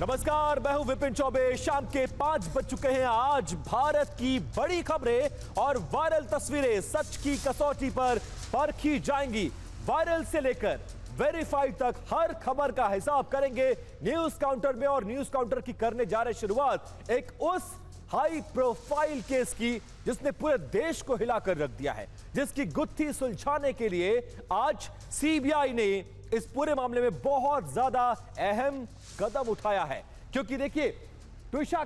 नमस्कार, मैं हूं विपिन चौबे। शाम के 5 बज चुके हैं। आज भारत की बड़ी खबरें और वायरल तस्वीरें सच की कसौटी पर परखी जाएंगी। वायरल से लेकर वेरीफाइड तक हर खबर का हिसाब करेंगे न्यूज काउंटर में। और न्यूज काउंटर की करने जा रहे शुरुआत एक उस हाई प्रोफाइल केस की जिसने पूरे देश को हिलाकर रख दिया है, जिसकी गुत्थी सुलझाने के लिए आज सीबीआई ने इस पूरे मामले में बहुत ज्यादा अहम कदम उठाया है। क्योंकि देखिए, ट्विशा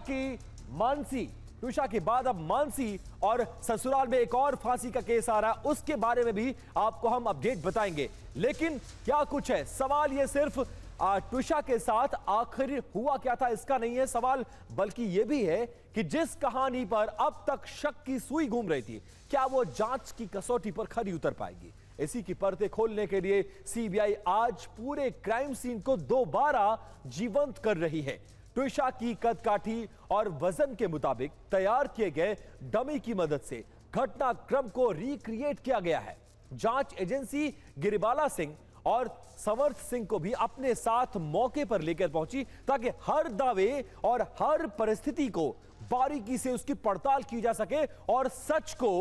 के बाद अब मानसी और ससुराल में एक और फांसी का केस आ रहा है, उसके बारे में भी आपको हम अपडेट बताएंगे। लेकिन क्या कुछ है, सवाल ये सिर्फ ट्विशा के साथ आखिर हुआ क्या था इसका नहीं है सवाल, बल्कि यह भी है कि जिस कहानी पर अब तक शक की सुई घूम रही थी, क्या वो जांच की कसौटी पर खरी उतर पाएगी। इसी की पर्दे खोलने के लिए सीबीआई आज पूरे क्राइम सीन को दोबारा जीवंत कर रही है। ट्विशा की कदकाठी और वजन के मुताबिक तैयार किए गए डमी की मदद से घटनाक्रम को रिक्रिएट किया गया है। जांच एजेंसी गिरिबाला सिंह और समर्थ सिंह को भी अपने साथ मौके पर लेकर पहुंची ताकि हर दावे और हर परिस्थिति को बारीकी से उसकी पड़ताल की जा सके और सच को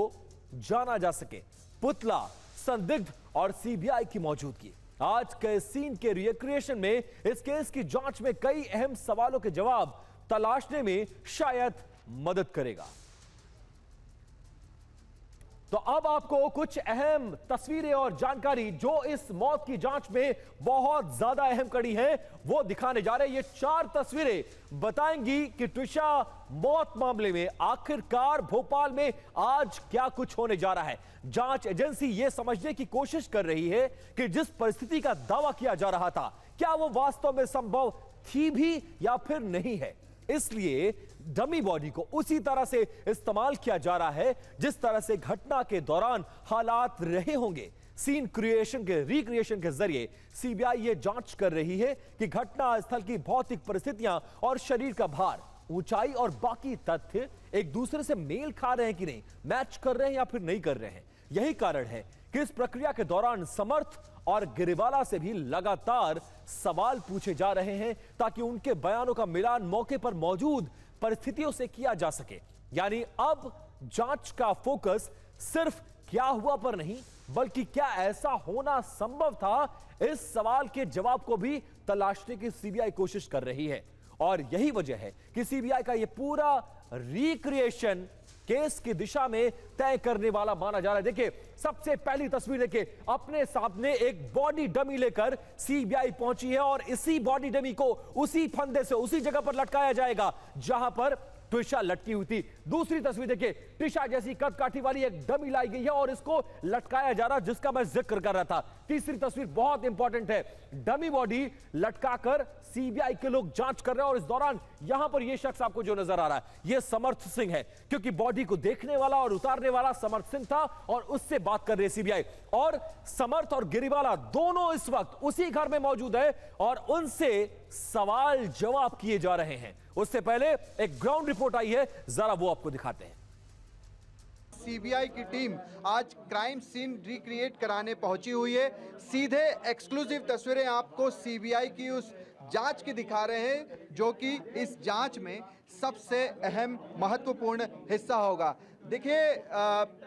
जाना जा सके। पुतला, संदिग्ध और सीबीआई की मौजूदगी आज के सीन के रिक्रिएशन में इस केस की जांच में कई अहम सवालों के जवाब तलाशने में शायद मदद करेगा। तो अब आपको कुछ अहम तस्वीरें और जानकारी जो इस मौत की जांच में बहुत ज्यादा अहम कड़ी है वो दिखाने जा रहे हैं। ये 4 तस्वीरें बताएंगी कि ट्विशा मौत मामले में आखिरकार भोपाल में आज क्या कुछ होने जा रहा है। जांच एजेंसी यह समझने की कोशिश कर रही है कि जिस परिस्थिति का दावा किया जा रहा था, क्या वो वास्तव में संभव थी भी या फिर नहीं है। इसलिए डमी बॉडी को उसी तरह से इस्तेमाल किया जा रहा है जिस तरह से घटना के दौरान हालात रहे होंगे। सीन रिक्रिएशन के जरिए सीबीआई यह जांच कर रही है कि घटना स्थल की भौतिक परिस्थितियां और शरीर का भार, ऊंचाई और बाकी तथ्य एक दूसरे से मेल खा रहे हैं कि नहीं, मैच कर रहे हैं या फिर नहीं कर रहे हैं। यही कारण है कि इस प्रक्रिया के दौरान समर्थ और गिरिबाला से भी लगातार सवाल पूछे जा रहे हैं ताकि उनके बयानों का मिलान मौके पर मौजूद परिस्थितियों से किया जा सके। यानी अब जांच का फोकस सिर्फ क्या हुआ पर नहीं, बल्कि क्या ऐसा होना संभव था, इस सवाल के जवाब को भी तलाशने की सीबीआई कोशिश कर रही है। और यही वजह है कि सीबीआई का यह पूरा रिक्रिएशन केस की दिशा में तय करने वाला माना जा रहा है। देखिए, सबसे पहली तस्वीर देखिए, अपने सामने एक बॉडी डमी लेकर सीबीआई पहुंची है और इसी बॉडी डमी को उसी फंदे से उसी जगह पर लटकाया जाएगा जहां पर ट्विशा लटकी हुई थी। दूसरी तस्वीर देखिए, ट्विशा जैसी कदकाठी वाली एक डमी लाई गई है और इसको लटकाया जा रहा है जिसका मैं जिक्र कर रहा था। तीसरी तस्वीर बहुत इंपॉर्टेंट है, डमी बॉडी लटकाकर सीबीआई के लोग जांच कर रहे हैं और इस दौरान यहां पर यह शख्स आपको जो नजर आ रहा है यह समर्थ सिंह है, क्योंकि बॉडी को देखने वाला और उतारने वाला समर्थ सिंह था और उससे बात कर रही है सीबीआई। और समर्थ और गिरिबाला दोनों इस वक्त उसी घर में मौजूद है और उनसे सवाल जवाब किए जा रहे हैं। उससे पहले एक ग्राउंड रिपोर्ट आई है, जरा वो आपको दिखाते हैं। सीबीआई की टीम आज क्राइम सीन रिक्रिएट कराने पहुंची हुई है। सीधे एक्सक्लूसिव तस्वीरें आपको सीबीआई की उस जांच की दिखा रहे हैं जो कि इस जांच में सबसे अहम महत्वपूर्ण हिस्सा होगा। देखिए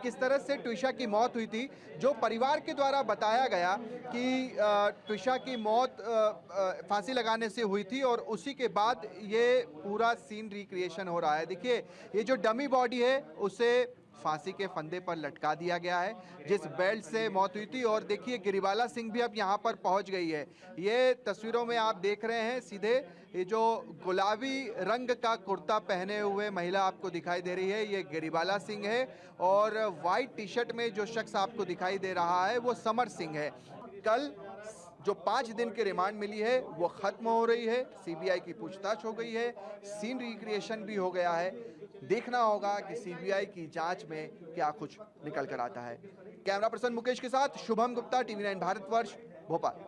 किस तरह से ट्विशा की मौत हुई थी। जो परिवार के द्वारा बताया गया कि ट्विशा की मौत फांसी लगाने से हुई थी और उसी के बाद ये पूरा सीन रिक्रिएशन हो रहा है। देखिए, ये जो डमी बॉडी है उसे फांसी के फंदे पर लटका दिया गया है जिस बेल्ट से मौत हुई थी। और देखिए, गिरिबाला सिंह भी अब यहाँ पर पहुँच गई है। ये तस्वीरों में आप देख रहे हैं सीधे ये जो गुलाबी रंग का कुर्ता पहने हुए महिला आपको दिखाई दे रही है, ये गिरिबाला सिंह है। और वाइट टी शर्ट में जो शख्स आपको दिखाई दे रहा है वो समर सिंह है। कल जो 5 दिन की रिमांड मिली है वो खत्म हो रही है, सीबीआई की पूछताछ हो गई है, सीन रिक्रिएशन भी हो गया है। देखना होगा कि सीबीआई की जांच में क्या कुछ निकल कर आता है। कैमरा पर्सन मुकेश के साथ शुभम गुप्ता, टीवी9 भारतवर्ष, भोपाल।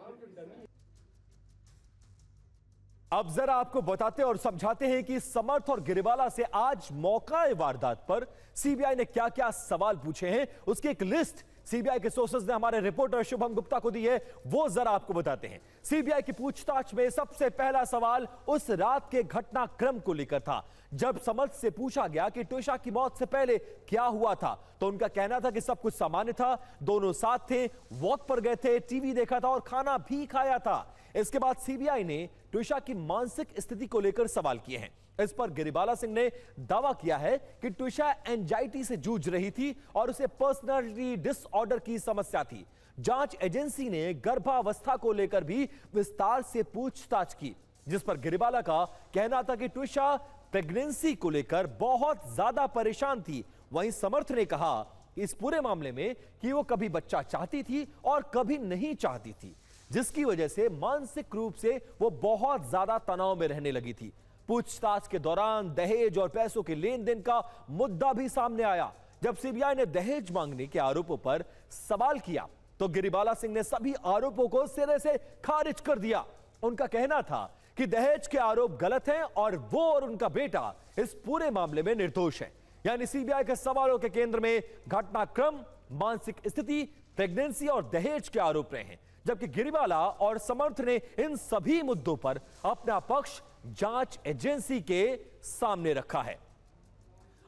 अब जरा आपको बताते और समझाते हैं कि समर्थ और गिरिबाला से आज मौका वारदात पर सीबीआई ने क्या क्या सवाल पूछे हैं, उसकी एक लिस्ट सीबीआई के सोर्सेज ने हमारे रिपोर्टर शुभम गुप्ता को दी है, वो जरा आपको बताते हैं। सीबीआई की पूछताछ में सबसे पहला सवाल उस रात के घटनाक्रम को लेकर था। जब समर्थ से पूछा गया कि ट्विशा की मौत से पहले क्या हुआ था, तो उनका कहना था कि सब कुछ सामान्य था, दोनों साथ थे, वॉक पर गए थे, टीवी देखा था और खाना भी खाया था। इसके बाद सीबीआई ने ट्विशा की मानसिक स्थिति को लेकर सवाल किए हैं। इस पर गिरिबाला सिंह ने दावा किया है कि ट्विशा एंजाइटी से जूझ रही थी और उसे पर्सनालिटी डिसऑर्डर की समस्या थी। जांच एजेंसी ने गर्भावस्था को लेकर भी विस्तार से पूछताछ की, जिस पर गिरिबाला का कहना था कि ट्विशा प्रेगनेंसी को लेकर बहुत ज्यादा परेशान थी। वहीं समर्थ ने कहा कि इस पूरे मामले में कि वो कभी बच्चा चाहती थी और कभी नहीं चाहती थी, जिसकी वजह से मानसिक रूप से वो बहुत ज्यादा तनाव में रहने लगी थी। पूछताछ के दौरान दहेज और पैसों के लेन देन का मुद्दा भी सामने आया। जब सीबीआई ने दहेज मांगने के आरोपों पर सवाल किया तो गिरिबाला सिंह ने सभी आरोपों को सिरे से खारिज कर दिया। उनका कहना था कि दहेज के आरोप गलत हैं और वो और उनका बेटा इस पूरे मामले में निर्दोष है। यानी सीबीआई के सवालों के केंद्र में घटनाक्रम, मानसिक स्थिति, प्रेगनेंसी और दहेज के आरोप रहे हैं, जबकि गिरिबाला और समर्थ ने इन सभी मुद्दों पर अपना पक्ष जांच एजेंसी के सामने रखा है।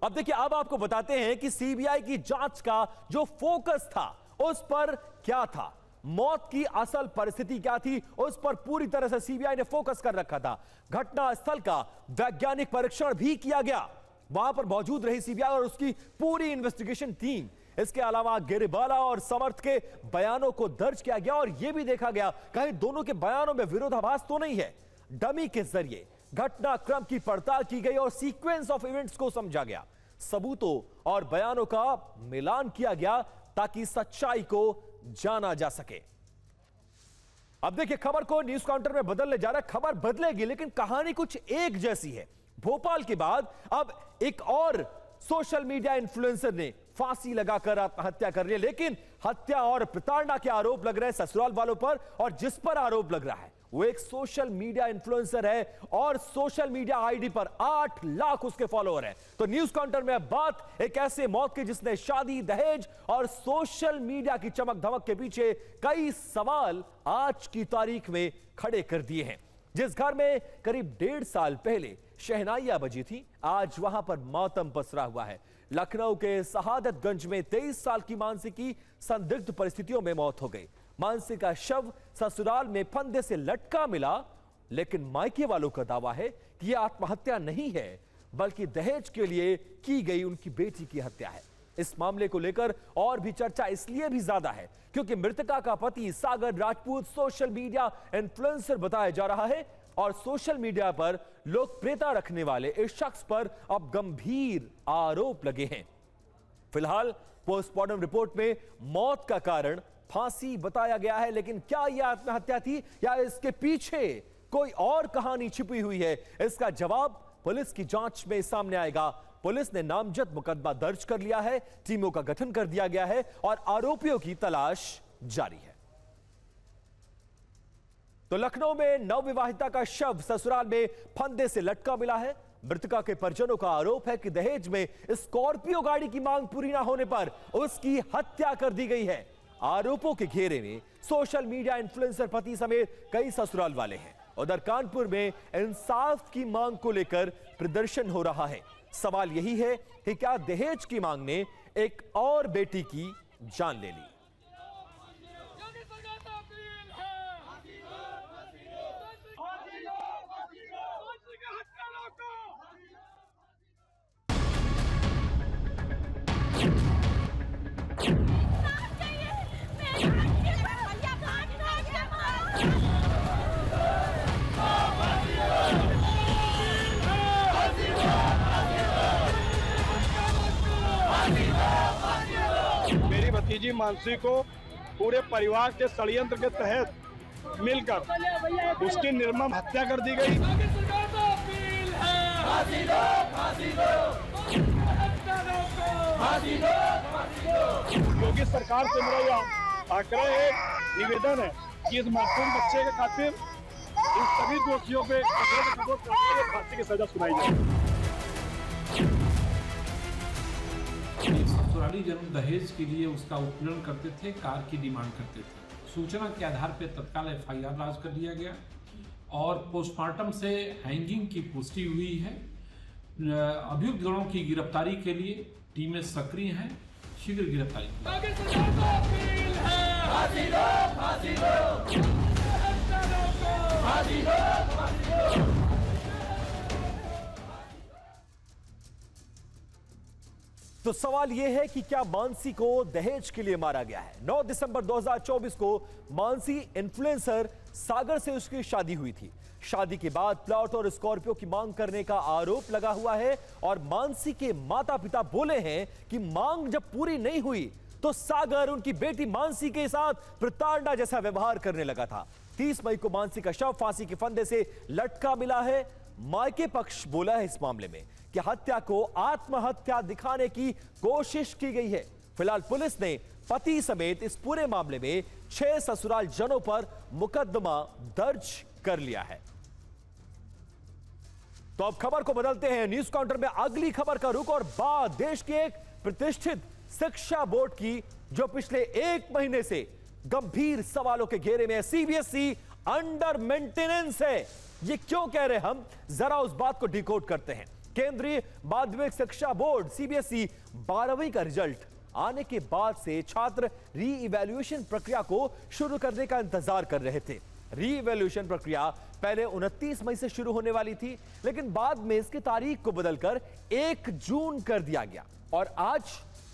अब देखिए, अब आपको बताते हैं कि सीबीआई की जांच का जो फोकस था उस पर क्या था, मौत की असल परिस्थिति क्या थी, उस पर पूरी तरह से सीबीआई ने फोकस कर रखा था। घटनास्थल का वैज्ञानिक परीक्षण भी किया गया, वहां पर मौजूद रही सीबीआई और उसकी पूरी इन्वेस्टिगेशन टीम। इसके अलावा गिरिबाला और समर्थ के बयानों को दर्ज किया गया और यह भी देखा गया कहीं दोनों के बयानों में विरोधाभास तो नहीं है। डमी के जरिए घटनाक्रम की पड़ताल की गई और सीक्वेंस ऑफ इवेंट्स को समझा गया। सबूतों और बयानों का मिलान किया गया ताकि सच्चाई को जाना जा सके। अब देखिए, खबर को न्यूज काउंटर में बदलने जा रहा है। खबर बदलेगी लेकिन कहानी कुछ एक जैसी है। भोपाल के बाद अब एक और सोशल मीडिया इन्फ्लुएंसर ने फांसी लगाकर आत्महत्या कर ली, लेकिन हत्या और प्रताड़ना के आरोप लग रहे हैं ससुराल वालों पर, और जिस पर आरोप लग रहा है वो एक सोशल मीडिया इन्फ्लुएंसर है और सोशल मीडिया आईडी पर 8 लाख उसके फॉलोअर हैं। तो न्यूज काउंटर में अब बात एक ऐसे मौत की जिसने शादी, दहेज और सोशल मीडिया की चमक धमक के पीछे कई सवाल आज की तारीख में खड़े कर दिए हैं। जिस घर में करीब 1.5 साल पहले शहनाइयां बजी थी, आज वहां पर मातम पसरा हुआ है। लखनऊ के शहादतगंज में 23 साल की मानसी की संदिग्ध परिस्थितियों में मौत हो गई। मानसी का शव ससुराल में फंदे से लटका मिला, लेकिन मायके वालों का दावा है कि यह आत्महत्या नहीं है बल्कि दहेज के लिए की गई उनकी बेटी की हत्या है। इस मामले को लेकर और भी चर्चा इसलिए भी ज्यादा है क्योंकि मृतका का पति सागर राजपूत सोशल मीडिया इन्फ्लुएंसर बताया जा रहा है और सोशल मीडिया पर लोकप्रियता रखने वाले इस शख्स पर अब गंभीर आरोप लगे हैं। फिलहाल पोस्टमार्टम रिपोर्ट में मौत का कारण फांसी बताया गया है, लेकिन क्या यह आत्महत्या थी या इसके पीछे कोई और कहानी छिपी हुई है, इसका जवाब पुलिस की जांच में सामने आएगा। पुलिस ने नामजद मुकदमा दर्ज कर लिया है, टीमों का गठन कर दिया गया है और आरोपियों की तलाश जारी है। तो लखनऊ में नवविवाहिता का शव ससुराल में फंदे से लटका मिला है। मृतका के परिजनों का आरोप है कि दहेज में स्कॉर्पियो गाड़ी की मांग पूरी ना होने पर उसकी हत्या कर दी गई है। आरोपों के घेरे में सोशल मीडिया इन्फ्लुएंसर पति समेत कई ससुराल वाले हैं। उधर कानपुर में इंसाफ की मांग को लेकर प्रदर्शन हो रहा है। सवाल यही है कि क्या दहेज की मांग ने एक और बेटी की जान ले ली। मेरी भतीजी मानसी को पूरे परिवार के षड्यंत्र के तहत मिलकर उसकी निर्मम हत्या कर दी गई। क्योंकि सरकार से मेरा यह आग्रह है, निवेदन है कि इस मासूम बच्चे के खातिर इन सभी दोषियों पे फांसी की सजा सुनाई जाए। ससुराली जन्म दहेज के लिए उसका उत्पीड़न करते थे, कार की डिमांड करते थे। सूचना के आधार पर तत्काल FIR लॉन्च कर दिया गया और पोस्टमार्टम से हैंगिंग की पुष्टि हुई है। अभियुक्त गणों की गिरफ्तारी के लिए टीमें सक्रिय हैं, शीघ्र गिरफ्तारी तो सवाल यह है कि क्या मानसी को दहेज के लिए मारा गया है। 9 दिसंबर 2024 को मानसी इन्फ्लुएंसर सागर से उसकी शादी हुई थी। शादी के बाद प्लॉट और स्कॉर्पियो की मांग करने का आरोप लगा हुआ है और मानसी के माता पिता बोले हैं कि मांग जब पूरी नहीं हुई तो सागर उनकी बेटी मानसी के साथ प्रताड़ना जैसा व्यवहार करने लगा था। 30 मई को मानसी का शव फांसी के फंदे से लटका मिला है। मायके पक्ष बोला है इस मामले में कि हत्या को आत्महत्या दिखाने की कोशिश की गई है। फिलहाल पुलिस ने पति समेत इस पूरे मामले में 6 ससुराल जनों पर मुकदमा दर्ज कर लिया है। तो अब खबर को बदलते हैं। न्यूज काउंटर में अगली खबर का रुख और बात देश के एक प्रतिष्ठित शिक्षा बोर्ड की, जो पिछले 1 महीने से गंभीर सवालों के घेरे में है। CBSE अंडर मेंटेनेंस है। ये क्यों कह रहे हम, जरा उस बात को डिकोड करते हैं। केंद्रीय माध्यमिक शिक्षा बोर्ड CBSE 12वीं का रिजल्ट आने के बाद से छात्र री इवैल्यूएशन प्रक्रिया को शुरू करने का इंतजार कर रहे थे। री इवैल्यूएशन प्रक्रिया पहले 29 मई से शुरू होने वाली थी, लेकिन बाद में इसकी तारीख को बदलकर 1 जून कर दिया गया और आज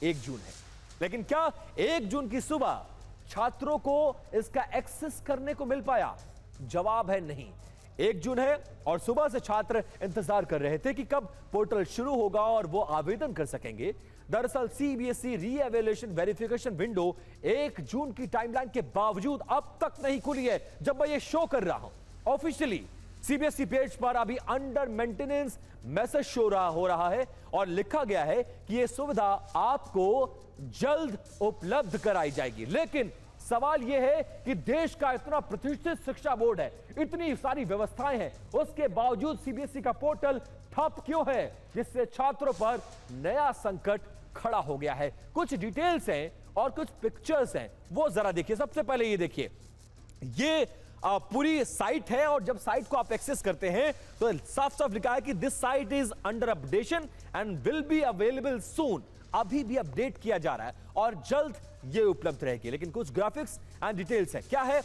1 जून है। लेकिन क्या 1 जून की सुबह छात्रों को इसका एक्सेस करने को मिल पाया? जवाब है नहीं। 1 जून है और सुबह से छात्र इंतजार कर रहे थे कि कब पोर्टल शुरू होगा और वो आवेदन कर सकेंगे। दरअसल CBSE री एवेल्यूएशन वेरिफिकेशन विंडो 1 जून की टाइमलाइन के बावजूद अब तक नहीं खुली है। जब मैं ये शो कर रहा हूं, ऑफिशियली CBSE पेज पर अभी अंडर मेंटेनेंस मैसेज शो हो रहा है और लिखा गया है कि यह सुविधा आपको जल्द उपलब्ध कराई जाएगी। लेकिन सवाल यह है कि देश का इतना प्रतिष्ठित शिक्षा बोर्ड है, इतनी सारी व्यवस्थाएं हैं, उसके बावजूद CBSE का पोर्टल ठप क्यों है, जिससे छात्रों पर नया संकट खड़ा हो गया है। कुछ डिटेल्स हैं और कुछ पिक्चर्स हैं, वो जरा देखिए। सबसे पहले ये देखिए, ये पूरी साइट है और जब साइट को आप एक्सेस करते हैं तो साफ साफ लिखा है कि this site is under updation and will be available सून। अभी भी अपडेट किया जा रहा है और जल्द ये उपलब्ध रहेगी। लेकिन कुछ ग्राफिक्स एंड डिटेल्स है। क्या है,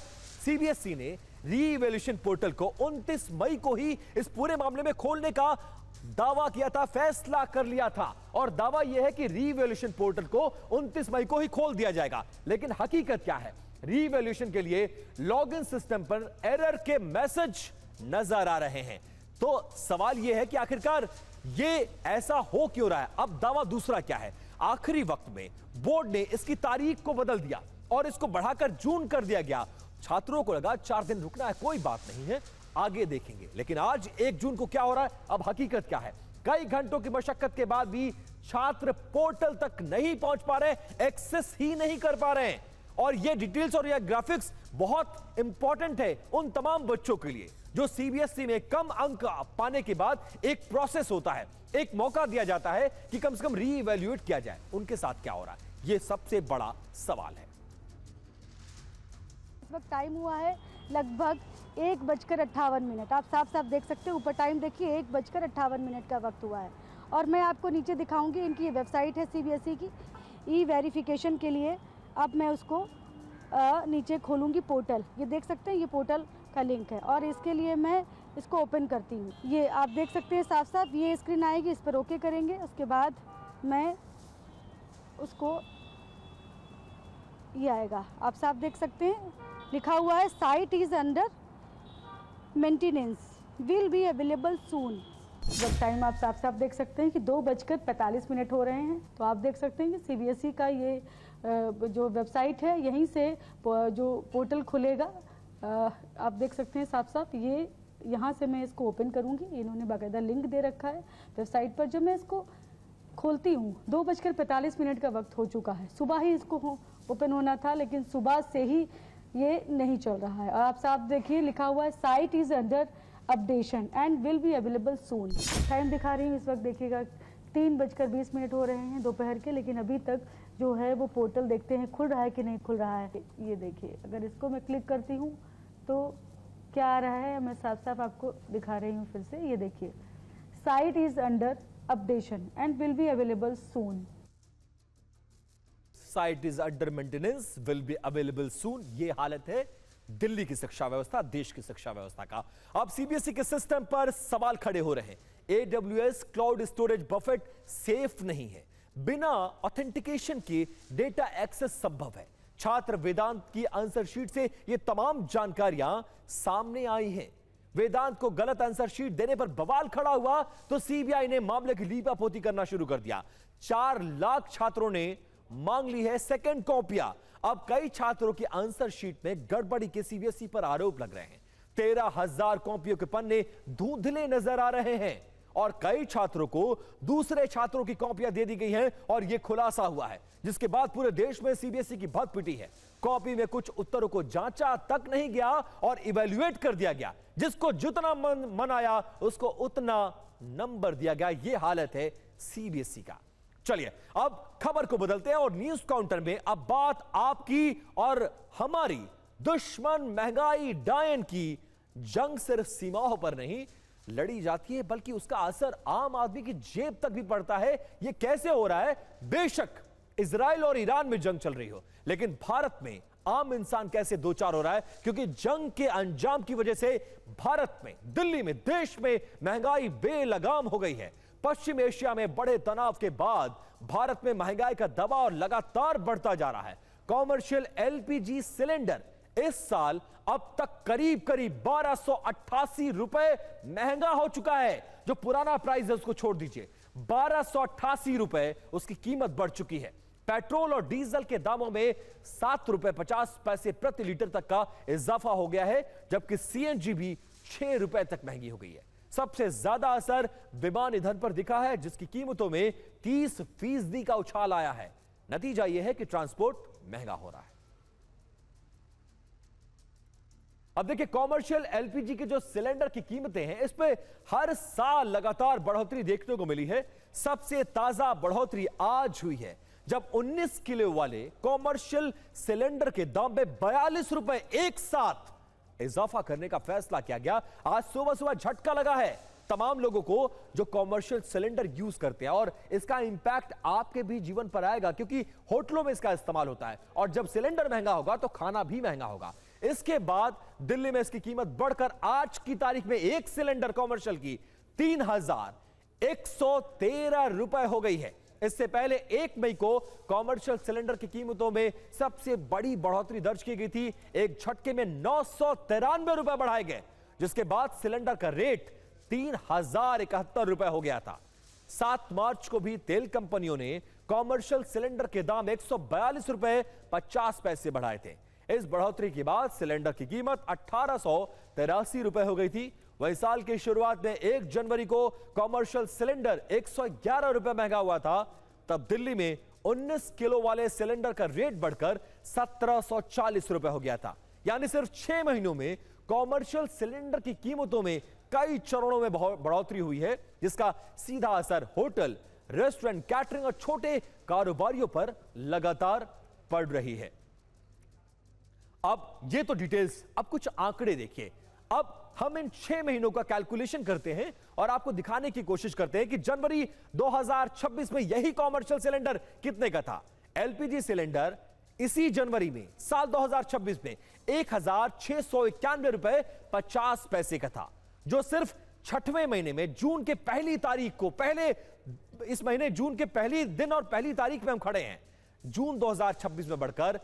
CBSE ने री इवैल्यूएशन पोर्टल को 29 मई को ही इस पूरे मामले में खोलने का दावा किया था, फैसला कर लिया था और दावा यह है कि री इवैल्यूएशन पोर्टल को 29 मई को ही खोल दिया जाएगा। लेकिन हकीकत क्या है, री इवैल्यूएशन के लिए लॉगिन सिस्टम पर एरर के मैसेज नजर आ रहे हैं। तो सवाल यह है कि आखिरकार ये ऐसा हो क्यों रहा है। अब दावा दूसरा क्या है, आखिरी वक्त में बोर्ड ने इसकी तारीख को बदल दिया और इसको बढ़ाकर जून कर दिया गया। छात्रों को लगा 4 दिन रुकना है, कोई बात नहीं है, आगे देखेंगे। लेकिन आज 1 जून को क्या हो रहा है, अब हकीकत क्या है। कई घंटों की मशक्कत के बाद भी छात्र पोर्टल तक नहीं पहुंच पा रहे, एक्सेस ही नहीं कर पा रहे हैं। और ये डिटेल्स और ये ग्राफिक्स बहुत इंपॉर्टेंट है उन तमाम बच्चों के लिए जो CBSE में कम अंक पाने के बाद एक प्रोसेस होता है, एक मौका दिया जाता है कि कम से कम री इवैल्यूएट किया जाए। उनके साथ क्या हो रहा है, ये सबसे बड़ा सवाल है। इस वक्त टाइम हुआ है लगभग 1:58। आप साफ साफ देख सकते हैं, ऊपर टाइम देखिए, 1:58 का वक्त हुआ है। और मैं आपको नीचे दिखाऊंगी, इनकी ये वेबसाइट है CBSE की ई वेरिफिकेशन के लिए। अब मैं उसको नीचे खोलूंगी पोर्टल, ये देख सकते हैं, ये पोर्टल का लिंक है और इसके लिए मैं इसको ओपन करती हूँ। ये आप देख सकते हैं साफ साफ, ये स्क्रीन आएगी, इस पर ओके करेंगे। उसके बाद मैं उसको, ये आएगा, आप साफ देख सकते हैं, लिखा हुआ है site is under maintenance, will be available सून। जब टाइम आप साफ साफ देख सकते हैं कि 2:45 हो रहे हैं। तो आप देख सकते हैं कि CBSE का ये जो वेबसाइट है, यहीं से जो पोर्टल खुलेगा, आप देख सकते हैं साफ साफ, ये यहाँ से मैं इसको ओपन करूँगी। इन्होंने बाकायदा लिंक दे रखा है वेबसाइट पर। जब मैं इसको खोलती हूँ, 2:45 का वक्त हो चुका है। सुबह ही इसको ओपन होना था, लेकिन सुबह से ही ये नहीं चल रहा है। और आप साफ देखिए, लिखा हुआ है site is under updation and will be available soon. Time दिखा रही हूँ इस वक्त, देखिएगा 3:20 हो रहे हैं दोपहर के, लेकिन अभी तक जो है वो पोर्टल देखते हैं खुल रहा है कि नहीं खुल रहा है। ये देखिए, अगर इसको मैं क्लिक करती हूँ तो क्या आ रहा है, मैं साफ साफ आपको दिखा रही हूँ फिर से। ये देखिए, site is under updation and will be available soon. Site is under maintenance, will be available सून। ये हालत है दिल्ली की शिक्षा व्यवस्था, देश की शिक्षा व्यवस्था का। अब सीबीएसई के सिस्टम पर सवाल खड़े हो रहे हैं। AWS cloud storage Buffett safe नहीं है, बिना ऑथेंटिकेशन के डेटा एक्सेस संभव है। छात्र वेदांत की आंसर शीट से ये तमाम जानकारियां सामने आई हैं। वेदांत को गलत आंसर शीट देने पर बवाल खड़ा हुआ तो सीबीआई ने मामले की लीपापोती करना शुरू कर दिया। 4 लाख छात्रों ने मांग ली है सेकंड कॉपियां। अब कई छात्रों की आंसर शीट में गड़बड़ी के सीबीएसई पर आरोप लग रहे हैं। 13,000 कॉपियों के पन्ने धुंधले नजर आ रहे हैं और कई छात्रों को दूसरे छात्रों की कॉपियां दे दी गई हैं और यह खुलासा हुआ है, जिसके बाद पूरे देश में सीबीएसई की भग पिटी है। कॉपी में कुछ उत्तरों को जांचा तक नहीं गया और इवैल्यूएट कर दिया गया। जिसको जितना मन आया उसको उतना नंबर दिया गया। यह हालत है सीबीएसई का। चलिए अब खबर को बदलते हैं और न्यूज काउंटर में अब बात आपकी और हमारी दुश्मन महंगाई डायन की जंग सिर्फ सीमाओं पर नहीं लड़ी जाती है, बल्कि उसका असर आम आदमी की जेब तक भी पड़ता है। यह कैसे हो रहा है? बेशक इजराइल और ईरान में जंग चल रही हो, लेकिन भारत में आम इंसान कैसे दो चार हो रहा है? क्योंकि जंग के अंजाम की वजह से भारत में, दिल्ली में, देश में महंगाई बेलगाम हो गई है। पश्चिम एशिया में बड़े तनाव के बाद भारत में महंगाई का दबाव लगातार बढ़ता जा रहा है। कॉमर्शियल एलपीजी सिलेंडर इस साल अब तक करीब 1288 रुपए महंगा हो चुका है। जो पुराना प्राइस है उसको छोड़ दीजिए, 1288 रुपए उसकी कीमत बढ़ चुकी है। पेट्रोल और डीजल के दामों में 7 रुपए 50 पैसे प्रति लीटर तक का इजाफा हो गया है, जबकि सीएनजी भी 6 रुपए तक महंगी हो गई है। सबसे ज्यादा असर विमान ईंधन पर दिखा है, जिसकी कीमतों में 30% का उछाल आया है। नतीजा यह है कि ट्रांसपोर्ट महंगा हो रहा है। अब देखिए, कॉमर्शियल एलपीजी के जो सिलेंडर की कीमतें हैं, इस पे हर साल लगातार बढ़ोतरी देखने को मिली है। सबसे ताजा बढ़ोतरी आज हुई है, जब 19 किलो वाले कॉमर्शियल सिलेंडर के दाम में 42 रुपए एक साथ इजाफा करने का फैसला किया गया। आज सुबह सुबह झटका लगा है तमाम लोगों को जो कॉमर्शियल सिलेंडर यूज करते हैं, और इसका इंपैक्ट आपके भी जीवन पर आएगा, क्योंकि होटलों में इसका इस्तेमाल होता है और जब सिलेंडर महंगा होगा तो खाना भी महंगा होगा। इसके बाद दिल्ली में इसकी कीमत बढ़कर आज की तारीख में एक सिलेंडर कॉमर्शियल की 3,113 रुपए हो गई है। इससे पहले 1 मई को कॉमर्शियल सिलेंडर की कीमतों में सबसे बड़ी बढ़ोतरी दर्ज की गई थी। एक झटके में 993 रुपए बढ़ाए गए, जिसके बाद सिलेंडर का रेट 3,071 रुपए हो गया था। 7 मार्च को भी तेल कंपनियों ने कॉमर्शियल सिलेंडर के दाम 142 रुपए 50 पैसे बढ़ाए थे। इस बढ़ोतरी के बाद सिलेंडर की कीमत 1883 रुपए हो गई थी। वही साल की शुरुआत में 1 जनवरी को कॉमर्शियल सिलेंडर 111 रुपए महंगा हुआ था। तब दिल्ली में 19 किलो वाले सिलेंडर का रेट बढ़कर 1740 रुपए हो गया था। यानी सिर्फ 6 महीनों में कॉमर्शियल सिलेंडर की कीमतों में कई चरणों में बढ़ोतरी हुई है, जिसका सीधा असर होटल, रेस्टोरेंट, कैटरिंग और छोटे कारोबारियों पर लगातार पड़ रही है। अब ये तो डिटेल्स, अब कुछ आंकड़े देखिए। अब हम इन 6 महीनों का कैलकुलेशन करते हैं और आपको दिखाने की कोशिश करते हैं कि जनवरी 2026 में यही कॉमर्शियल सिलेंडर कितने का था। एलपीजी सिलेंडर इसी जनवरी में साल 2026 में 1,691 रुपए 50 पैसे का था, जो सिर्फ 6वें महीने में जून के पहली तारीख को, पहले इस महीने जून के पहली दिन और पहली तारीख में हम खड़े हैं, जून 2026 में बढ़कर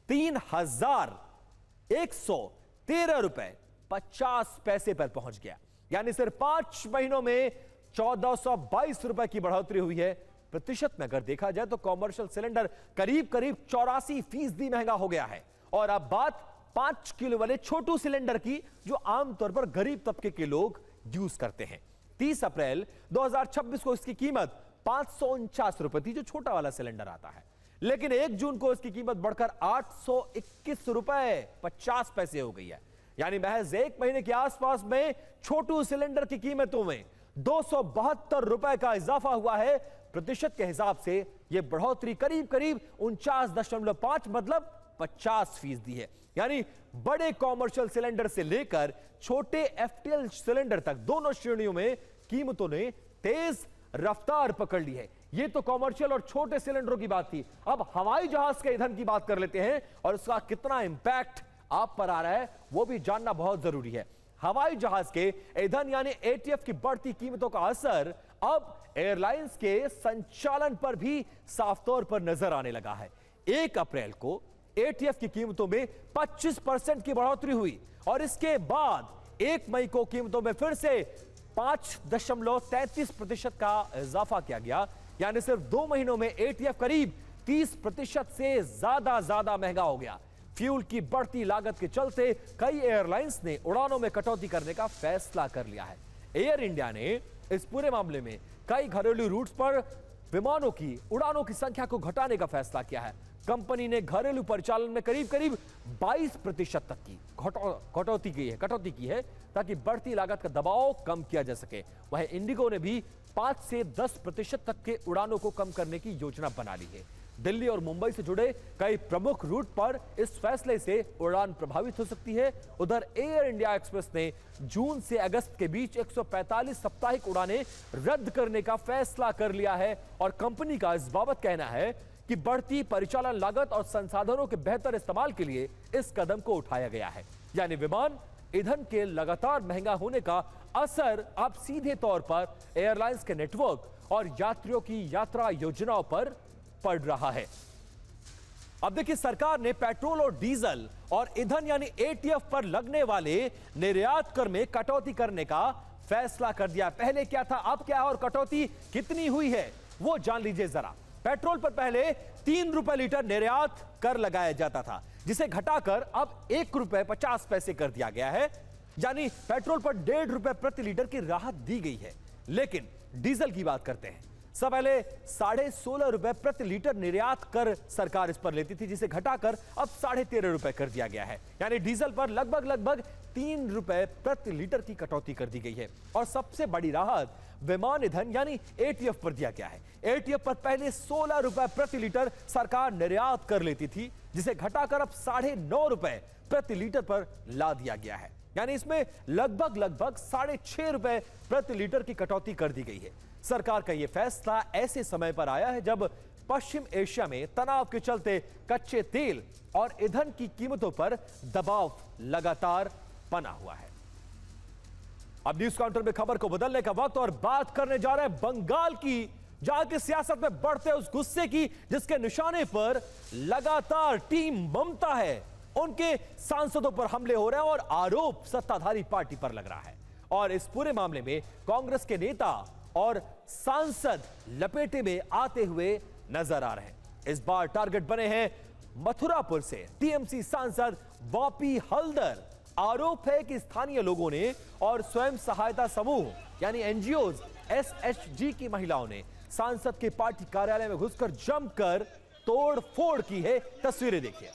3,113 रुपए 50 पैसे पर पहुंच गया। यानी सिर्फ 5 महीनों में 1422 रुपए की बढ़ोतरी हुई है। प्रतिशत में अगर देखा जाए तो कॉमर्शियल सिलेंडर करीब 84% महंगा हो गया है। और अब बात 5 किलो वाले छोटू सिलेंडर की, जो आमतौर पर गरीब तबके के लोग यूज करते हैं। 30 अप्रैल 2026 को इसकी कीमत 549 रुपए थी, जो छोटा वाला सिलेंडर आता है। लेकिन 1 जून को इसकी कीमत बढ़कर 821 रुपए 50 पैसे हो गई है। यानी महज 1 महीने के आसपास में छोटू सिलेंडर की कीमतों में 272 रुपए का इजाफा हुआ है। प्रतिशत के हिसाब से यह बढ़ोतरी करीब करीब 49.5 मतलब 50% है। यानी बड़े कॉमर्शियल सिलेंडर से लेकर छोटे एफटीएल सिलेंडर तक दोनों श्रेणियों में कीमतों ने तेज रफ्तार पकड़ ली है। यह तो कॉमर्शियल और छोटे सिलेंडरों की बात थी। अब हवाई जहाज के ईंधन की बात कर लेते हैं और उसका कितना इंपैक्ट आप पर आ रहा है वो भी जानना बहुत जरूरी है। हवाई जहाज के ईंधन यानी एटीएफ की बढ़ती कीमतों का असर अब एयरलाइंस के संचालन पर भी साफ तौर पर नजर आने लगा है। 1 अप्रैल को एटीएफ की कीमतों में 25% की बढ़ोतरी हुई और इसके बाद 1 मई को कीमतों में फिर से 5.33% का इजाफा किया गया। यानी सिर्फ 2 महीनों में एटीएफ करीब 30% से ज्यादा महंगा हो गया। फ्यूल की बढ़ती लागत के चलते कई एयरलाइंस ने उड़ानों में कटौती करने का फैसला कर लिया है। एयर इंडिया ने इस पूरे मामले में कई घरेलू रूट्स पर विमानों की उड़ानों की संख्या को घटाने का फैसला किया है। कंपनी ने घरेलू परिचालन में करीब 22% तक की कटौती की है ताकि बढ़ती लागत का दबाव कम किया जा सके। वहीं इंडिगो ने भी 5 से 10% तक के उड़ानों को कम करने की योजना बना ली है। दिल्ली और मुंबई से जुड़े कई प्रमुख रूट पर इस फैसले से उड़ान प्रभावित हो सकती है। उधर एयर इंडिया एक्सप्रेस ने जून से अगस्त के बीच 145 साप्ताहिक उड़ानें रद्द करने का फैसला कर लिया है और कंपनी का इस बाबत कहना है कि बढ़ती परिचालन लागत और संसाधनों के बेहतर इस्तेमाल के लिए इस कदम को उठाया गया है। यानी विमान ईंधन के लगातार महंगा होने का असर अब सीधे तौर पर एयरलाइंस के नेटवर्क और यात्रियों की यात्रा योजनाओं पर पड़ रहा है। अब देखिए, सरकार ने पेट्रोल और डीजल और ईंधन यानी एटीएफ पर लगने वाले निर्यात कर में कटौती करने का फैसला कर दिया। पहले क्या था, अब क्या है और कटौती कितनी हुई है वो जान लीजिए जरा। पेट्रोल पर पहले 3 रुपए लीटर निर्यात कर लगाया जाता था, जिसे घटाकर अब 1 रुपए 50 पैसे कर दिया गया है। यानी पेट्रोल पर 1.5 रुपए प्रति लीटर की राहत दी गई है। लेकिन डीजल की बात करते हैं। सब पहले 16.5 रुपए प्रति लीटर निर्यात कर सरकार इस पर लेती थी, जिसे घटाकर अब 13.5 रुपए कर दिया गया है। यानी डीजल पर लगभग 3 रुपए प्रति लीटर की कटौती कर दी गई है। और सबसे बड़ी राहत विमान ईंधन यानी एटीएफ पर दिया गया है। एटीएफ पर पहले 16 रुपए प्रति लीटर सरकार निर्यात कर लेती थी, जिसे घटाकर अब 9.5 रुपए प्रति लीटर पर ला दिया गया है। यानी इसमें लगभग 6.5 रुपए प्रति लीटर की कटौती कर दी गई है। सरकार का यह फैसला ऐसे समय पर आया है जब पश्चिम एशिया में तनाव के चलते कच्चे तेल और ईंधन की कीमतों पर दबाव लगातार बना हुआ है। अब न्यूज काउंटर में खबर को बदलने का वक्त और बात करने जा रहे हैं बंगाल की, जहां की सियासत में बढ़ते उस गुस्से की जिसके निशाने पर लगातार टीम ममता है। उनके सांसदों पर हमले हो रहे हैं और आरोप सत्ताधारी पार्टी पर लग रहा है। और इस पूरे मामले में कांग्रेस के नेता और सांसद लपेटे में आते हुए नजर आ रहे हैं। इस बार टारगेट बने हैं मथुरापुर से टीएमसी सांसद वापी हल्दर। आरोप है कि स्थानीय लोगों ने और स्वयं सहायता समूह यानी एनजीओज एसएचजी की महिलाओं ने सांसद के पार्टी कार्यालय में घुसकर जमकर तोड़फोड़ की है। तस्वीरें देखिए।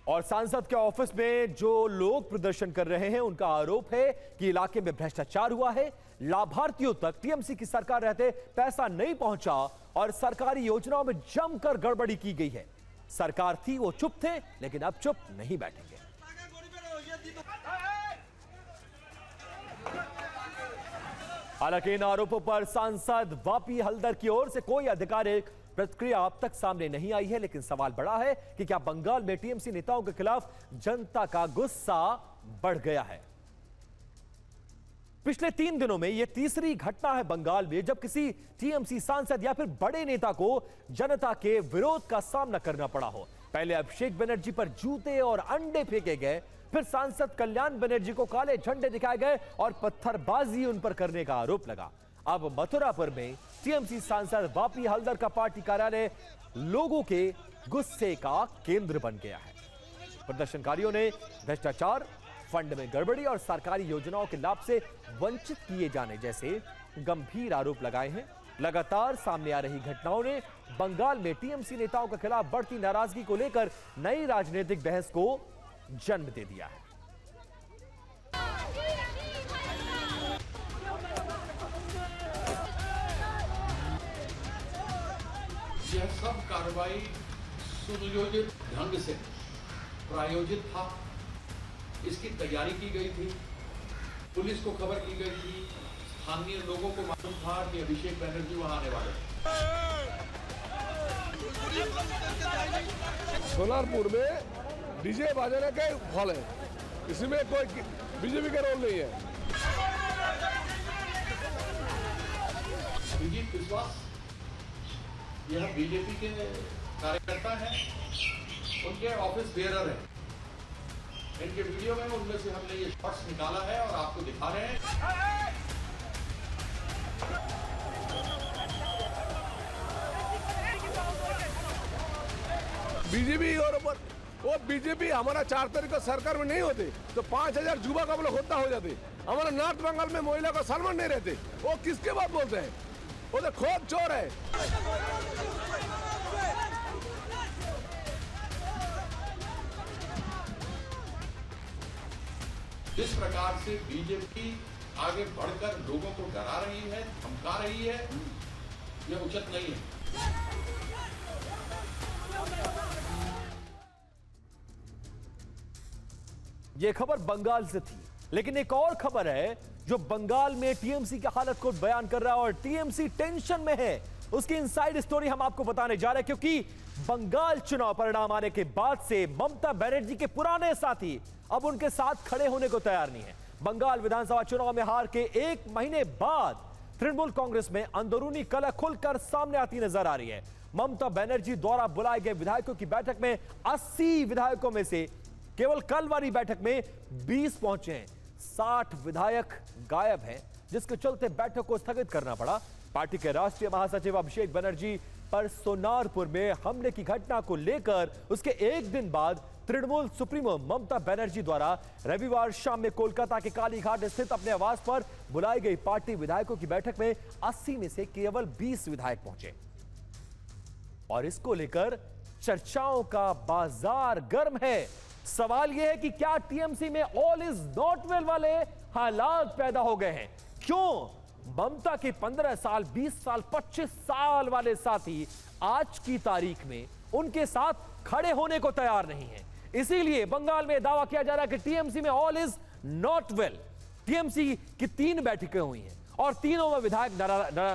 और सांसद के ऑफिस में जो लोग प्रदर्शन कर रहे हैं उनका आरोप है कि इलाके में भ्रष्टाचार हुआ है, लाभार्थियों तक टीएमसी की सरकार रहते पैसा नहीं पहुंचा और सरकारी योजनाओं में जमकर गड़बड़ी की गई है। सरकार थी वो चुप थे, लेकिन अब चुप नहीं बैठेंगे। हालांकि इन आरोपों पर सांसद वापी हल्दर की ओर से कोई आधिकारिक प्रतिक्रिया अब तक सामने नहीं आई है। लेकिन सवाल बड़ा है कि क्या बंगाल में टीएमसी नेताओं के खिलाफ जनता का गुस्सा बढ़ गया है। पिछले 3 दिनों में यह तीसरी घटना है बंगाल में जब किसी टीएमसी सांसद या फिर बड़े नेता को जनता के विरोध का सामना करना पड़ा हो। पहले अभिषेक बनर्जी पर जूते और अंडे फेंके गए, फिर सांसद कल्याण बनर्जी को काले झंडे दिखाए गए और पत्थरबाजी उन पर करने का आरोप लगा। अब मथुरापुर में टीएमसी सांसद वापी हल्दर का पार्टी कार्यालय लोगों के गुस्से का केंद्र बन गया है। प्रदर्शनकारियों ने भ्रष्टाचार, फंड में गड़बड़ी और सरकारी योजनाओं के लाभ से वंचित किए जाने जैसे गंभीर आरोप लगाए हैं। लगातार सामने आ रही घटनाओं ने बंगाल में टीएमसी नेताओं के खिलाफ बढ़ती नाराजगी को लेकर नई राजनीतिक बहस को जन्म दे दिया है। यह सब कार्रवाई सुनियोजित ढंग से प्रायोजित था। इसकी तैयारी की गई थी, पुलिस को खबर की गई थी, स्थानीय लोगों को मालूम था कि अभिषेक बनर्जी वहां आने वाले हैं। सोलारपुर में डीजे बजाने का हॉल है, इसमें कोई बीजेपी का रोल नहीं है। अभिजीत विश्वास यह बीजेपी के कार्यकर्ता हैं, उनके ऑफिस बेयरर हैं। इनके वीडियो में उनमें से हमने ये शॉट्स निकाला है और आपको दिखा रहे हैं। बीजेपी और वो बीजेपी हमारा 4 तारीख को सरकार में नहीं होते तो 5000 युवा का होता हो जाते। हमारा नॉर्थ बंगाल में महिला का सम्मान नहीं रहते। वो किसके बात बोलते हैं? वो तो खुद चोर है। जिस प्रकार से बीजेपी आगे बढ़कर लोगों को डरा रही है, धमका रही है, यह उचित नहीं है। यह खबर बंगाल से थी, लेकिन एक और खबर है जो बंगाल में टीएमसी की हालत को बयान कर रहा है और टीएमसी टेंशन में है। उसकी इनसाइड स्टोरी हम आपको बताने जा रहे हैं, क्योंकि बंगाल चुनाव परिणाम आने के बाद से ममता बनर्जी के पुराने साथी अब उनके साथ खड़े होने को तैयार नहीं है। बंगाल विधानसभा चुनाव में हार के 1 महीने बाद तृणमूल कांग्रेस में अंदरूनी कलह खुलकर सामने आती नजर आ रही है। ममता बनर्जी द्वारा बुलाए गए विधायकों की बैठक में 80 विधायकों में से केवल कल वाली बैठक में 20 पहुंचे हैं। 60 विधायक गायब हैं, जिसके चलते बैठक को स्थगित करना पड़ा। पार्टी के राष्ट्रीय महासचिव अभिषेक बनर्जी पर सोनारपुर में हमले की घटना को लेकर उसके एक दिन बाद तृणमूल सुप्रीमो ममता बनर्जी द्वारा रविवार शाम में कोलकाता के कालीघाट स्थित अपने आवास पर बुलाई गई पार्टी विधायकों की बैठक में 80 में से केवल 20 विधायक पहुंचे और इसको लेकर चर्चाओं का बाजार गर्म है। सवाल यह है कि क्या टीएमसी में ऑल इज नॉट वेल वाले हालात पैदा हो गए हैं? क्यों ममता के 15 साल, 20 साल, 25 साल वाले साथी आज की तारीख में उनके साथ खड़े होने को तैयार नहीं है? इसीलिए बंगाल में दावा किया जा रहा है कि टीएमसी में all is not well. TMC की 3 बैठकें हुई हैं और तीनों में विधायक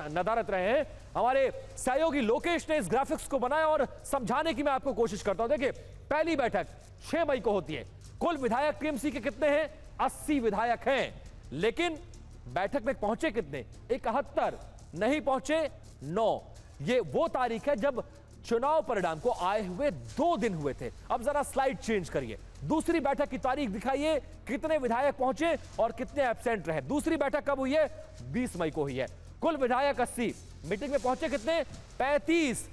नदारत रहे हैं। हमारे सहयोगी लोकेश ने इस ग्राफिक्स को बनाया और समझाने की मैं आपको कोशिश करता हूं। देखिए, पहली बैठक 6 मई को होती है। कुल विधायक टीएमसी के कितने हैं? 80 विधायक हैं, लेकिन बैठक में पहुंचे कितने? 71। नहीं पहुंचे 9। ये वो तारीख है जब चुनाव परिणाम को आए हुए 2 दिन हुए थे। अब जरा स्लाइड चेंज करिए, दूसरी बैठक की तारीख दिखाइए, कितने विधायक पहुंचे और कितने एब्सेंट रहे। दूसरी बैठक कब हुई है? 20 मई को हुई है। कुल विधायक 80, मीटिंग में पहुंचे कितने? 35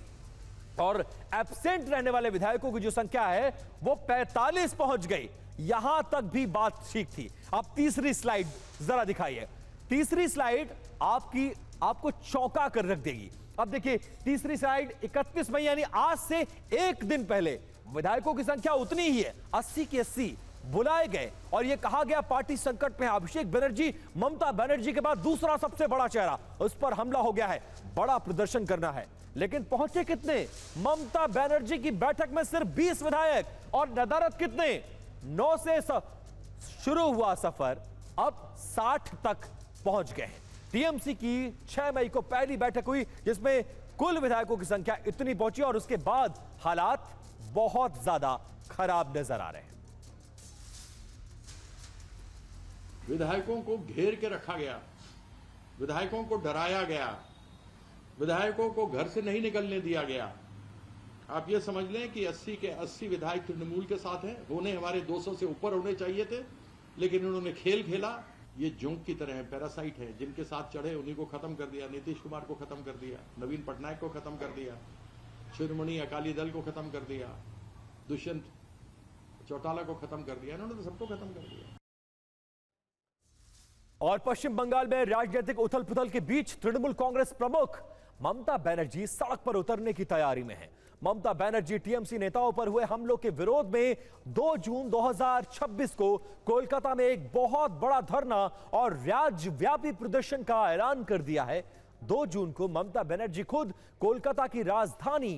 और एब्सेंट रहने वाले विधायकों की जो संख्या है वो 45 पहुंच गई। यहां तक भी बात ठीक थी। अब तीसरी स्लाइड जरा दिखाइए। तीसरी स्लाइड आपको चौंका कर रख देगी। अब देखिए, तीसरी स्लाइड 31 मई यानी आज से 1 दिन पहले विधायकों की संख्या उतनी ही है, 80 के 80 बुलाए गए और यह कहा गया पार्टी संकट में। अभिषेक बनर्जी ममता बनर्जी के बाद दूसरा सबसे बड़ा चेहरा, उस पर हमला हो गया है, बड़ा प्रदर्शन करना है। लेकिन पहुंचे कितने? ममता बनर्जी की बैठक में सिर्फ 20 विधायक और नदारत कितने? 9 से शुरू हुआ सफर अब 60 तक पहुंच गए हैं। टीएमसी की 6 मई को पहली बैठक हुई जिसमें कुल विधायकों की संख्या इतनी पहुंची और उसके बाद हालात बहुत ज्यादा खराब नजर आ रहे हैं। विधायकों को घेर के रखा गया, विधायकों को डराया गया, विधायकों को घर से नहीं निकलने दिया गया। आप ये समझ लें कि 80 के 80 विधायक तृणमूल के साथ हैं। होने हमारे 200 से ऊपर होने चाहिए थे, लेकिन उन्होंने खेल खेला। ये जोंक की तरह है, पैरासाइट है, जिनके साथ चढ़े उन्हीं को खत्म कर दिया। नीतीश कुमार को खत्म कर दिया, नवीन पटनायक को खत्म कर दिया, शिरोमणि अकाली दल को खत्म कर दिया, दुष्यंत चौटाला को खत्म कर दिया। इन्होंने तो सबको खत्म कर दिया। और पश्चिम बंगाल में राजनीतिक उथल पुथल के बीच तृणमूल कांग्रेस प्रमुख ममता बनर्जी सड़क पर उतरने की तैयारी में है। ममता बनर्जी टीएमसी नेताओं पर हुए हमलों के विरोध में 2 जून 2026 को कोलकाता में एक बहुत बड़ा धरना और राज्यव्यापी प्रदर्शन का ऐलान कर दिया है। 2 जून को ममता बनर्जी खुद कोलकाता की राजधानी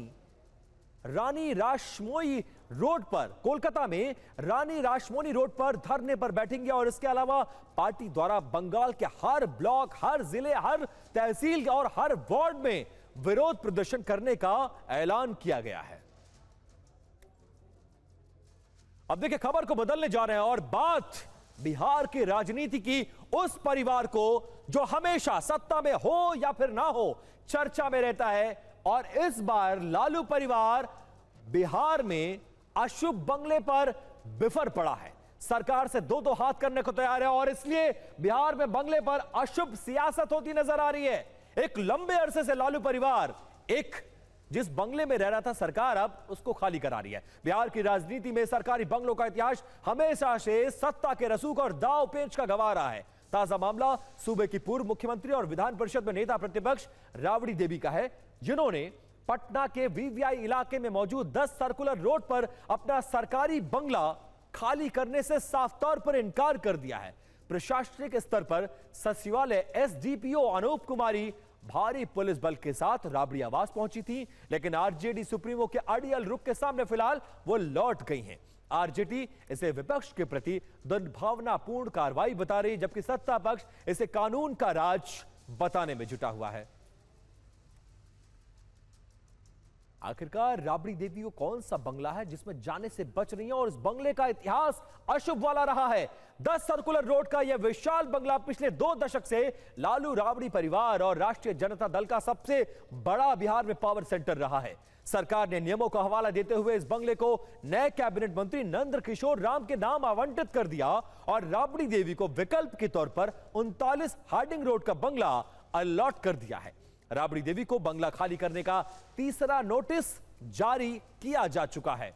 रानी रासमोई रोड पर, कोलकाता में रानी रासमोनी रोड पर धरने पर बैठेंगे और इसके अलावा पार्टी द्वारा बंगाल के हर ब्लॉक, हर जिले, हर तहसील और हर वार्ड में विरोध प्रदर्शन करने का ऐलान किया गया है। अब देखिए, खबर को बदलने जा रहे हैं और बात बिहार की राजनीति की उस परिवार को जो हमेशा सत्ता में हो या फिर ना हो चर्चा में रहता है। और इस बार लालू परिवार बिहार में अशुभ बंगले पर बिफर पड़ा है। सरकार से दो हाथ करने को तैयार है और इसलिए बिहार में बंगले पर अशुभ सियासत होती नजर आ रही है। एक लंबे अरसे से लालू परिवार जिस बंगले में रह रहा था, सरकार अब उसको खाली करा रही है। बिहार की राजनीति में सरकारी बंगलों का इतिहास हमेशा से सत्ता के रसूख और दांव पेंच का गवाह रहा है। ताजा मामला सूबे की पूर्व मुख्यमंत्री और विधान परिषद में नेता प्रतिपक्ष राबड़ी देवी का है, जिन्होंने पटना के वीवीआई इलाके में मौजूद 10 सर्कुलर रोड पर अपना सरकारी बंगला खाली करने से साफ तौर पर इनकार कर दिया है। प्रशासनिक स्तर पर सचिवालय एसडीपीओ अनूप कुमारी भारी पुलिस बल के साथ राबड़ी आवास पहुंची थी, लेकिन आरजेडी सुप्रीमो के अड़ियल रुख के सामने फिलहाल वो लौट गई हैं। आरजेडी इसे विपक्ष के प्रति दुर्भावनापूर्ण कार्रवाई बता रही, जबकि सत्ता पक्ष इसे कानून का राज बताने में जुटा हुआ है। आखिरकार राबड़ी देवी को कौन सा बंगला है जिसमें जाने से बच रही है और इस बंगले का इतिहास अशुभ वाला रहा है। 10 सर्कुलर रोड का यह विशाल बंगला पिछले 2 दशक से लालू राबड़ी परिवार और राष्ट्रीय जनता दल का सबसे बड़ा बिहार में पावर सेंटर रहा है। सरकार ने नियमों का हवाला देते हुए इस बंगले को नए कैबिनेट मंत्री नंद किशोर राम के नाम आवंटित कर दिया और राबड़ी देवी को विकल्प के तौर पर 39 हार्डिंग रोड का बंगला अलॉट कर दिया है। राबड़ी देवी को बंगला खाली करने का तीसरा नोटिस जारी किया जा चुका है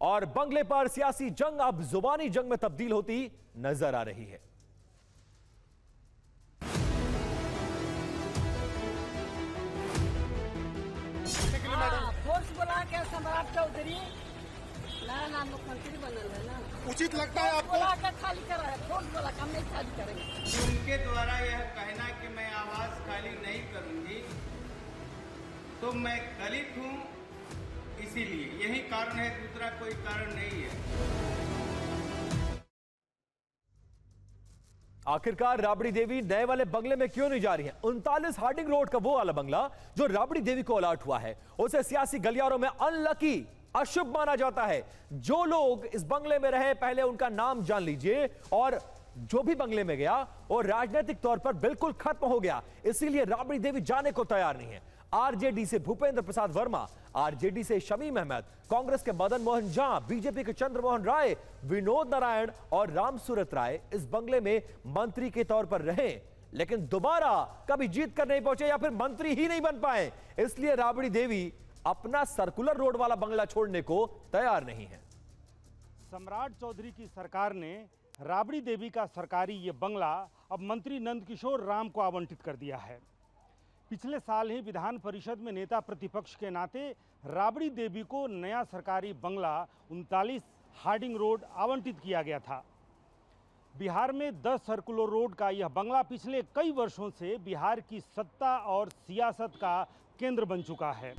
और बंगले पर सियासी जंग अब जुबानी जंग में तब्दील होती नजर आ रही है। फोर्स बुला के सम्राट चौधरी नया नाम मुख्यमंत्री बनल है ना, उचित लगता है आपको? बुला के खाली करा है, फोर्स बुला के हम नहीं खाली करेंगे। उनके द्वारा यह कहना कि मैं आवास खाली नहीं करूंगी, तो मैं दलित हूं, इसीलिए यही कारण है, दूसरा कोई कारण नहीं है। आखिरकार राबड़ी देवी नए वाले बंगले में क्यों नहीं जा रही है? 39 हार्डिंग रोड का वो वाला बंगला जो राबड़ी देवी को अलॉट हुआ है, उसे सियासी गलियारों में अनलकी, अशुभ माना जाता है। जो लोग इस बंगले में रहे, पहले उनका नाम जान लीजिए, और जो भी बंगले में गया वो राजनीतिक तौर पर बिल्कुल खत्म हो गया। इसीलिए राबड़ी देवी जाने को तैयार नहीं है। आरजेडी से भूपेंद्र प्रसाद वर्मा, आरजेडी से शमीम अहमद, कांग्रेस के मदन मोहन झा, बीजेपी के चंद्रमोहन राय, विनोद नारायण और रामसूरत राय इस बंगले में मंत्री के तौर पर रहे, लेकिन दोबारा कभी जीत कर नहीं पहुंचे या फिर मंत्री ही नहीं बन पाए। इसलिए राबड़ी देवी अपना सर्कुलर रोड वाला बंगला छोड़ने को तैयार नहीं है। सम्राट चौधरी की सरकार ने राबड़ी देवी का सरकारी ये बंगला अब मंत्री नंद किशोर राम को आवंटित कर दिया है। पिछले साल ही विधान परिषद में नेता प्रतिपक्ष के नाते राबड़ी देवी को नया सरकारी बंगला 39 हार्डिंग रोड आवंटित किया गया था। बिहार में 10 सर्कुलर रोड का यह बंगला पिछले कई वर्षों से बिहार की सत्ता और सियासत का केंद्र बन चुका है।